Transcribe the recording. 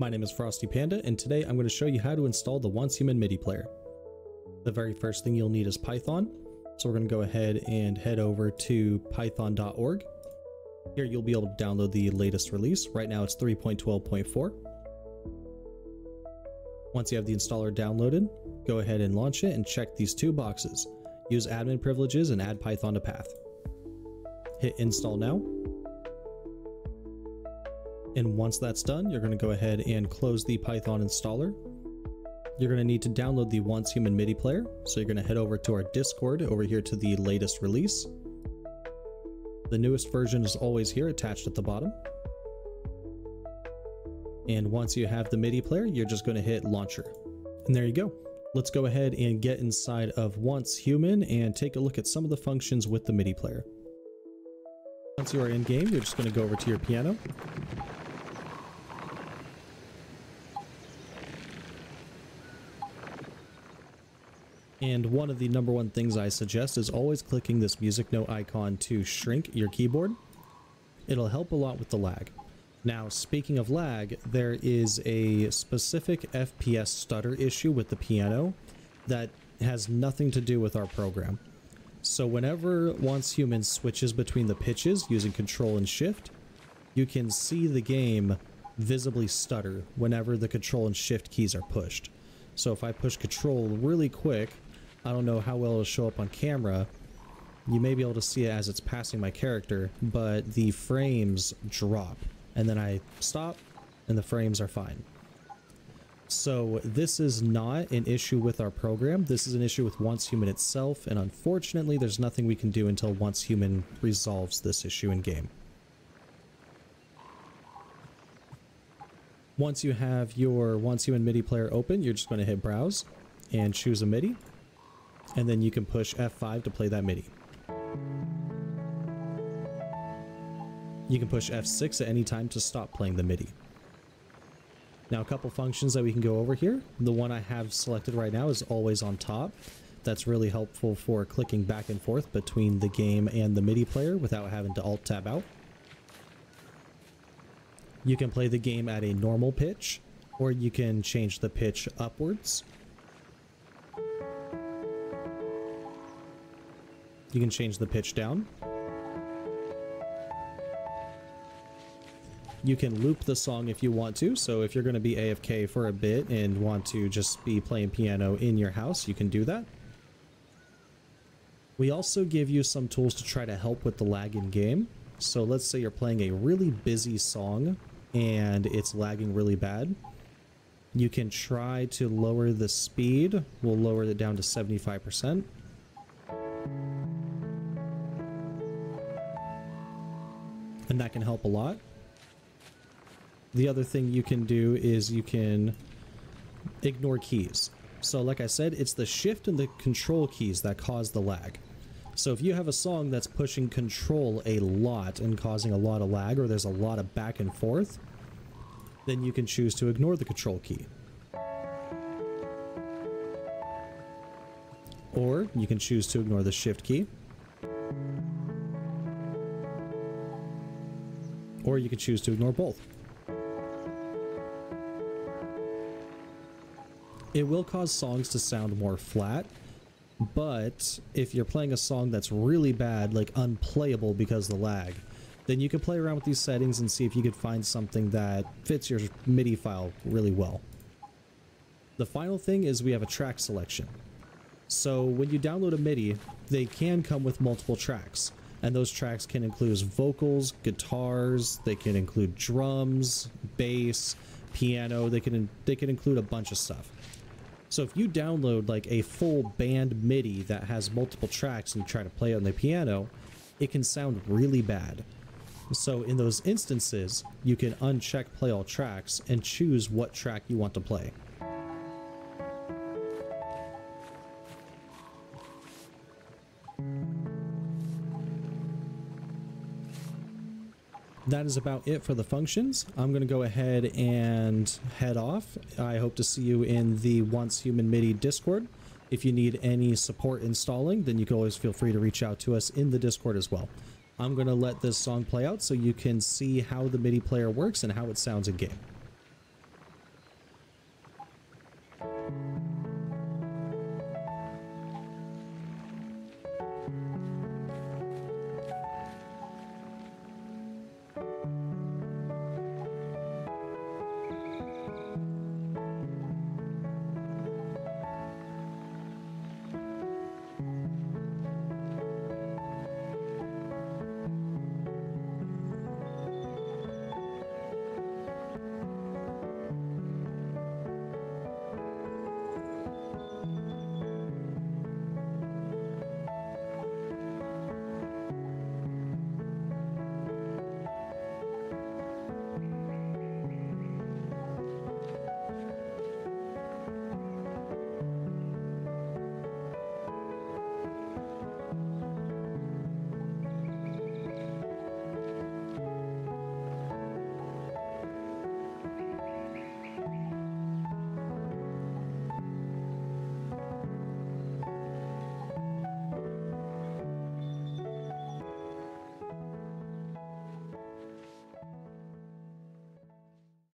My name is Frosty Panda, and today I'm going to show you how to install the Once Human Midi Player. The very first thing you'll need is Python, so we're going to go ahead and head over to python.org. Here you'll be able to download the latest release. Right now it's 3.12.4. Once you have the installer downloaded, go ahead and launch it and check these two boxes. Use admin privileges and add Python to path. Hit install now. And once that's done, you're going to go ahead and close the Python installer. You're going to need to download the Once Human Midi Player. So you're going to head over to our Discord over here to the latest release. The newest version is always here attached at the bottom. And once you have the MIDI player, you're just going to hit launcher. And there you go. Let's go ahead and get inside of Once Human and take a look at some of the functions with the MIDI player. Once you are in game, you're just going to go over to your piano. And one of the number one things I suggest is always clicking this music note icon to shrink your keyboard. It'll help a lot with the lag. Now, speaking of lag, there is a specific FPS stutter issue with the piano that has nothing to do with our program. So whenever Once Human switches between the pitches using Control and Shift, you can see the game visibly stutter whenever the Control and Shift keys are pushed. So if I push Control really quick, I don't know how well it'll show up on camera. You may be able to see it as it's passing my character, but the frames drop. And then I stop, and the frames are fine. So this is not an issue with our program. This is an issue with Once Human itself, and unfortunately there's nothing we can do until Once Human resolves this issue in game. Once you have your Once Human MIDI player open, you're just going to hit browse and choose a MIDI, and then you can push F5 to play that MIDI. You can push F6 at any time to stop playing the MIDI. Now, a couple functions that we can go over here. The one I have selected right now is always on top. That's really helpful for clicking back and forth between the game and the MIDI player without having to alt tab out. You can play the game at a normal pitch, or you can change the pitch upwards. You can change the pitch down. You can loop the song if you want to, so if you're going to be AFK for a bit and want to just be playing piano in your house, you can do that. We also give you some tools to try to help with the lag in game. So let's say you're playing a really busy song and it's lagging really bad. You can try to lower the speed. We'll lower it down to 75%. And that can help a lot. The other thing you can do is you can ignore keys. So like I said, it's the Shift and the Control keys that cause the lag. So if you have a song that's pushing Control a lot and causing a lot of lag, or there's a lot of back and forth, then you can choose to ignore the Control key. Or you can choose to ignore the Shift key. Or you can choose to ignore both. It will cause songs to sound more flat, but if you're playing a song that's really bad, like unplayable because of the lag, then you can play around with these settings and see if you could find something that fits your MIDI file really well. The final thing is we have a track selection. So when you download a MIDI, they can come with multiple tracks, and those tracks can include vocals, guitars, they can include drums, bass, piano, they can include a bunch of stuff. So if you download like a full band MIDI that has multiple tracks and you try to play it on the piano, it can sound really bad. So in those instances, you can uncheck play all tracks and choose what track you want to play. That is about it for the functions. I'm going to go ahead and head off. I hope to see you in the Once Human MIDI Discord. If you need any support installing, then you can always feel free to reach out to us in the Discord as well. I'm going to let this song play out so you can see how the MIDI player works and how it sounds in game.